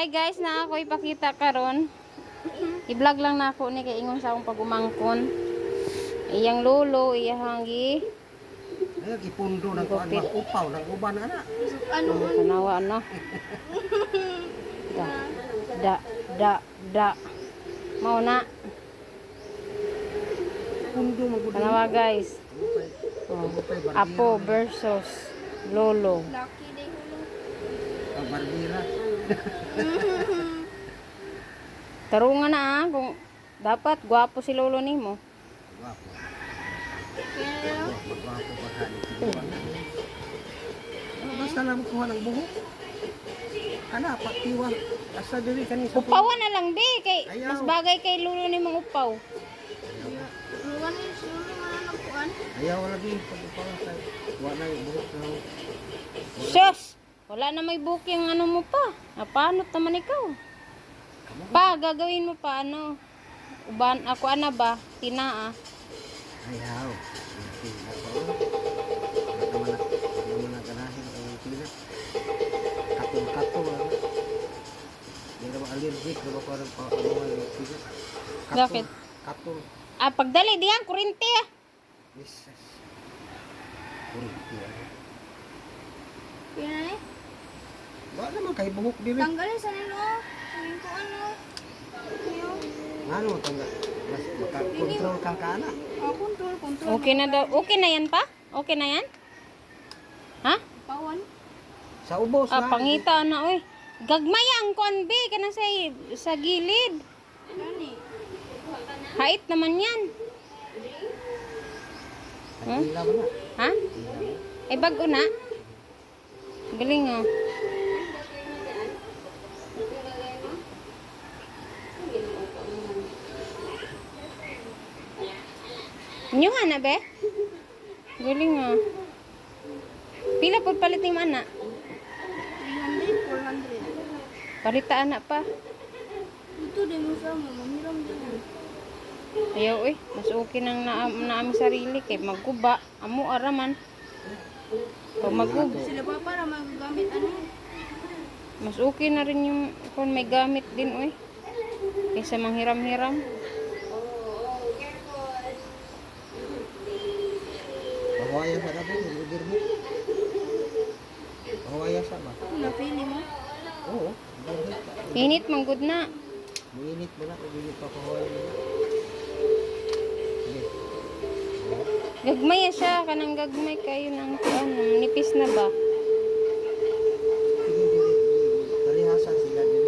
Hi guys, na ako ipakita karon. I-vlog lang na ako ni kay ingon sa akong pagumangkon. Iyang lolo, iyang gi. Ay, gipundo ng kuan upaw ng uban ana. Ano kanawa ano? Da. Mao na. Pundo magud. Kanawa guys. Oh, Apo versus Lolo. Lucky day hulo. Ang barbira. Tarungan na kung dapat gwapo si Lolo nimo. Wapo. Kaya Wapo pa kani. Basta lang kuha ng buhok. Ana patiwa. Asa diri kani sa Upawan na lang be kay Ayaw. mas bagay kay Lolo nimong upaw. luwan ni sulo nga nakuan. Ayaw lagi pag-upaw kay wala yung buhok na. Sus! Wala na may booking ano mo pa. Paano naman ikaw? Pa, gagawin mo pa ano? Uban, ako ana ba? Tinaa. Ayaw. Naman na ganahin ang pila. Katong lang. Di na ba allergic na ba parang pa-ano yung pila. Bakit? Katong. Pagdali diyan, kurente ah. Jesus. Kuriti ano. Kaya ni Ba naman kay buhok diri. tanggalin sa nilo. Sabihin ko ano. Yo. Ano tangga? Mas control ka kana. Control. Okay na daw. Okay na yan pa? Okay na yan? Ha? Pawan. Sa ubos na. Pangita na oy. Gagmaya ang konbe kana sa gilid. Gani. Hait naman yan. Hila mo na. Ha? Eh bago na. Galing oh. Nyuha na be? Galing ah. Pila po palit ni mana? 300, 400. Palitaan na pa. Ito din mo sa mo. Mamiram din. Ayaw eh. Mas okay nang naami sarili kay magkuba. Amo araman. Pag magkuba. Sila pa para magagamit ano. Mas okay na rin yung kung may gamit din oy. Kaysa manghiram-hiram. Pahawaya sa dapat yung lugar mo. Pahawaya sa ba? Napili mo. Oo. Init man good na. Mainit mo na kung hindi pa pahawaya mo na. Sige. Gagmay siya kanang gagmay kayo ng ano, nipis na ba?